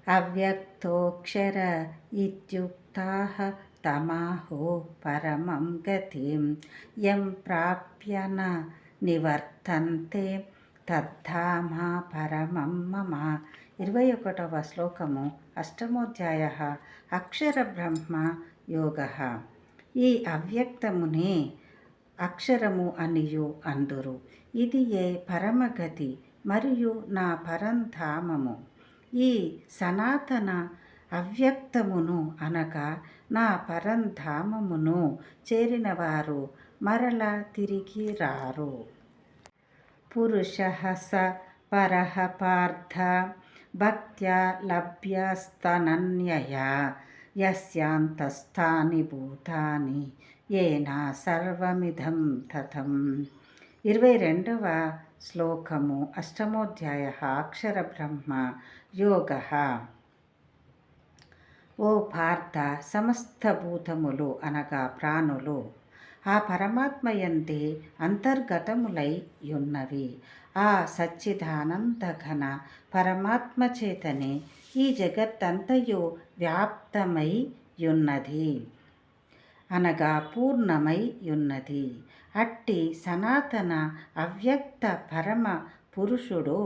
అవ్యక్తోక్షర ఇత్యుక్తాః తమాహో పరమం గతిం యం ప్రాప్య న నివర్తంతే తద్ధామ పరమం మమ. 21వ శ్లోకము. అష్టమోధ్యాయ. అక్షర బ్రహ్మ యోగ. ఈ అవ్యక్తమునే అక్షరము అనియు అందురు. ఇది ఏ పరమగతి మరియు నా పరంధామము. ఈ సనాతన అవ్యక్తమును అనగా నా పరంధామమును చేరినవారు మరల తిరిగి రారు. పురుషః స పరః పార్థ భక్త్యా లభ్యస్తనన్యయా యస్యాంతస్థాని భూతాని ఏన సర్వమిదం తతం. 22వ శ్లోకము. అష్టమోధ్యాయ. అక్షర బ్రహ్మ యోగ. ఓ పార్థ, సమస్త భూతములు అనగా ప్రాణులు ఆ పరమాత్మయందే అంతర్గతములై యున్నవి. ఆ సచ్చిదానంద ఘన పరమాత్మ చేతనే ఈ జగత్తంతయు వ్యాప్తమై యున్నది అనగా పూర్ణమై యున్నది. అట్టి సనాతన అవ్యక్త పరమ పురుషుడు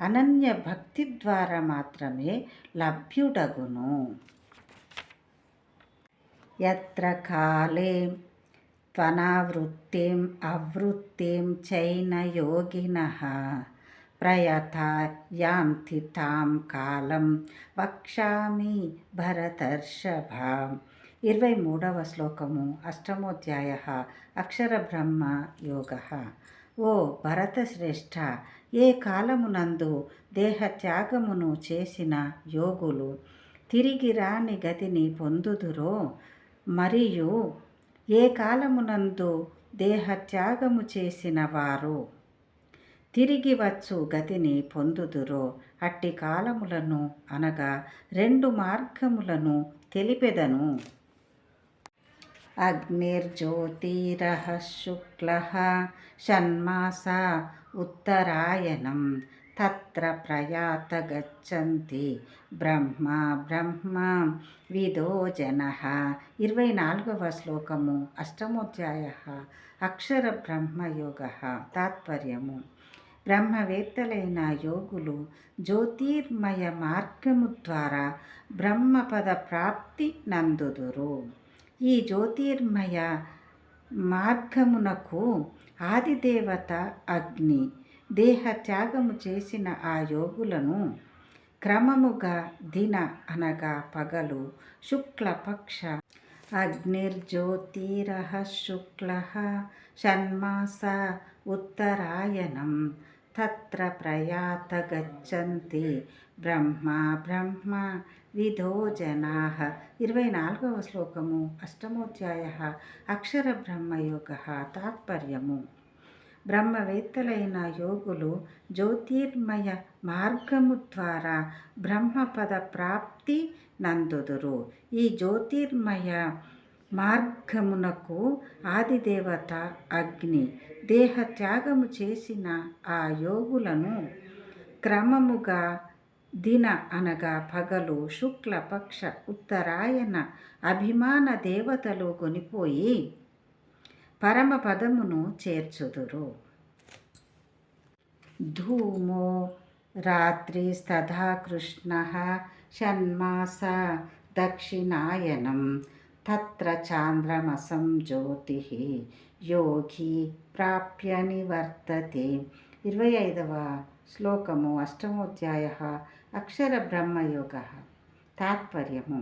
అనన్య భక్తి ద్వారా మాత్రమే లభ్యుడగును. యత్ర కాలే త్వనావృత్తిం అవృత్తిం చైన యోగినః ప్రయతా యాంతి తాం కాలం వక్ష్యామి భరతర్షభ. 23వ శ్లోకము. అష్టమోధ్యాయ. అక్షర బ్రహ్మ యోగ. ఓ భరతశ్రేష్ఠ, ఏ కాలమునందు దేహత్యాగమును చేసిన యోగులు తిరిగి రాని గతిని పొందుదురో, మరియు ఏ కాలమునందు దేహత్యాగము చేసిన వారు తిరిగి వచ్చు గతిని పొందుదురో, అట్టి కాలములను అనగా 2 మార్గములను తెలిపెదను. అగ్నిర్జ్యోతిరః శుక్లః షణ్మాసా ఉత్తరాయణం తత్ర ప్రయాత గచ్చంతి బ్రహ్మ బ్రహ్మ విదో జనః. 24వ శ్లోకము. అష్టమోధ్యాయ. అక్షర బ్రహ్మయోగ. తాత్పర్యము. బ్రహ్మవేత్తలైన యోగులు జ్యోతిర్మయ మార్గము ద్వారా బ్రహ్మపద ప్రాప్తి నందుదురు. ఈ జ్యోతిర్మయ మార్గమునకు ఆదిదేవత అగ్ని. దేహత్యాగము చేసిన ఆ యోగులను క్రమముగా దిన అనగా పగలు, శుక్లపక్ష అగ్నిర్జ్యోతిరః శుక్లః షణ్మాసా ఉత్తరాయణం తత్ర ప్రయాత గచ్చంతి బ్రహ్మ బ్రహ్మ విదో జనాః. 24వ శ్లోకము. అష్టమోధ్యాయ. అక్షర బ్రహ్మయోగ. తాత్పర్యము. బ్రహ్మవేత్తలైన యోగులు జ్యోతిర్మయ మార్గము ద్వారా బ్రహ్మపద ప్రాప్తి నందుదురు. ఈ జ్యోతిర్మయ మార్గమునకు ఆదిదేవత అగ్ని. దేహత్యాగము చేసిన ఆ యోగులను క్రమముగా దిన అనగా పగలు, శుక్లపక్ష ఉత్తరాయణ అభిమాన దేవతలు కొనిపోయి పరమపదమును చేర్చుదురు. ధూమో రాత్రిస్తథా కృష్ణః షణ్మాసా దక్షిణాయనం తత్ర చాంద్రమసం జ్యోతిః యోగి ప్రాప్య నివర్తతే. 25వ శ్లోకము. అష్టమోధ్యాయ. అక్షర బ్రహ్మయోగ. తాత్పర్యము.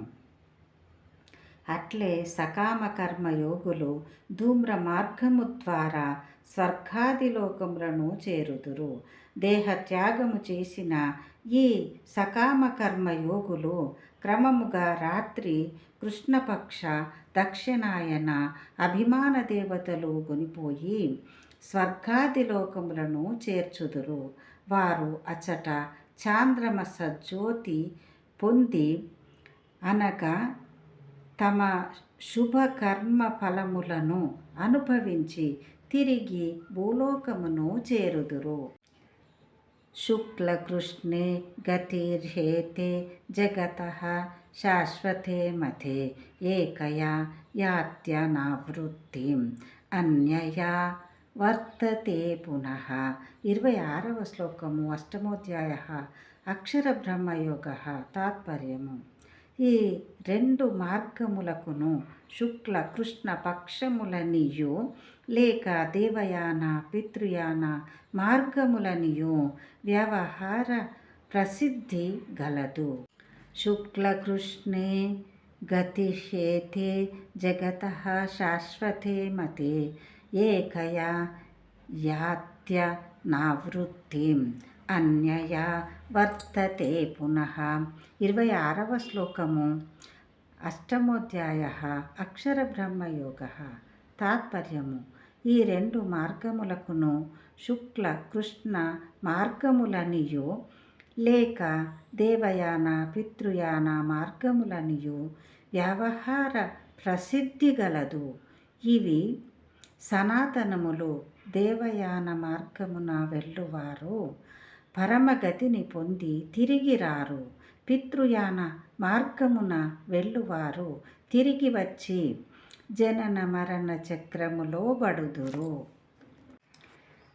అట్లే సకామ కర్మయోగులు ధూమ్ర మార్గము ద్వారా స్వర్గాదిలోకములను చేరుదురు. దేహత్యాగము చేసిన ఈ సకామ కర్మయోగులు క్రమముగా రాత్రి, కృష్ణపక్ష, దక్షిణాయన అభిమాన దేవతలు కొనిపోయి స్వర్గాదిలోకములను చేర్చుదురు. వారు అచట చాంద్రమస జ్యోతి పొంది అనగా తమ శుభకర్మ ఫలములను అనుభవించి తిరిగి భూలోకమును చేరుదురు. शुक्लकृष्णे गतिर्हेते जगतः शाश्वते मते एकया यात्यनावृत्तिम् अन्यया వర్తతే పునః. 26వ శ్లోకము, అష్టమోధ్యాయ. అక్షర బ్రహ్మయోగ. తాత్పర్యము: ఈ రెండు మార్గములకును శుక్ల కృష్ణ పక్షములనియు లేక దేవయాన పితృయాన మార్గములనియు వ్యవహార ప్రసిద్ధి గలదు. శుక్లకృష్ణే గతిహేతే జగతః శాశ్వతే మతే ఏకయా యాత్యనావృత్తిం అన్యయా వర్తతే పునః. 26వ శ్లోకము, అష్టమోధ్యాయ. అక్షర బ్రహ్మయోగ. తాత్పర్యము: ఈ రెండు మార్గములకును శుక్ల కృష్ణ మార్గములనియు లేక దేవయాన పితృయాన మార్గములనియు వ్యవహార ప్రసిద్ధి గలదు. ఇవి సనాతనములు. దేవయాన మార్గమున వెళ్ళువారు పరమగతిని పొంది తిరిగి రారు. పితృయాన మార్గమున వెళ్ళువారు తిరిగి వచ్చి జనన మరణ చక్రములో బడుదురు.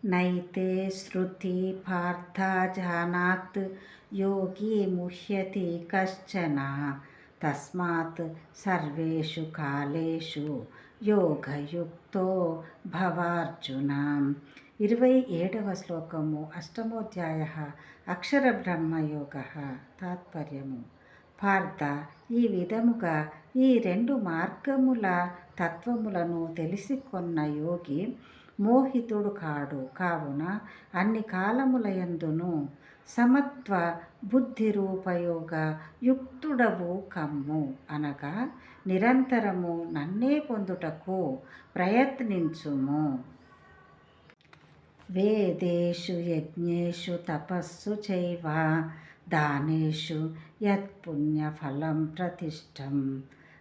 నైతే శృతి పార్థ జానాత్ యోగి ముహ్యతి కశ్చన తస్మాత్ సర్వేషు కాలేషు యోగయుక్తో భవార్జున. 27వ శ్లోకము, అష్టమోధ్యాయ. అక్షర బ్రహ్మయోగ. తాత్పర్యము: పార్థ, ఈ విధముగా ఈ రెండు మార్గముల తత్వములను తెలిసికొన్న యోగి మోహితుడు కాడు. కావున అన్ని కాలములయందును సమత్వ బుద్ధిరూపయోగ యుక్తుడవు కమ్ము. అనగా నిరంతరము నన్నే పొందుటకు ప్రయత్నించుము. వేదేషు యజ్ఞేషు తపస్సు చైవ దానేషు యత్పుణ్యఫలం ప్రతిష్టం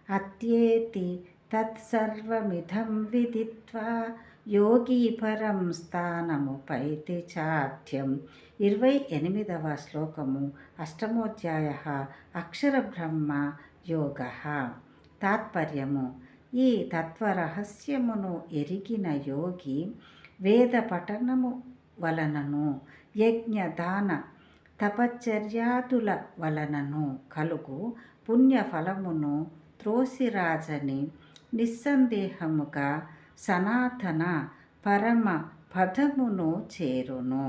అత్యేతి తత్సర్వమిదం విదిత్వా యోగి పరం స్థానముపైతి చాద్యం. 28వ శ్లోకము, అష్టమోధ్యాయ. అక్షర బ్రహ్మ యోగ. తాత్పర్యము: ఈ తత్వరహస్యమును ఎరిగిన యోగి వేద పఠనము వలనను యజ్ఞదాన తపశ్చర్యాదుల వలనను కలుగు పుణ్యఫలమును త్రోసిరాజని నిస్సందేహముగా సనాతన పరమ పదమును చేరును.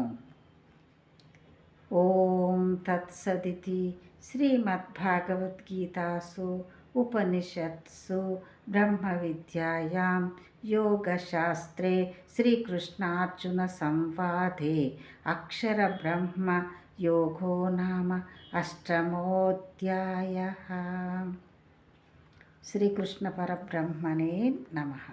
ఓం తత్సదితి. శ్రీమద్భాగవద్గీతాసు ఉపనిషత్సు బ్రహ్మ విద్యాయాం యోగశాస్త్రే శ్రీకృష్ణార్జున సంవాదే అక్షర బ్రహ్మ యోగో నామ అష్టమోధ్యాయః. శ్రీకృష్ణ పరబ్రహ్మణే నమః.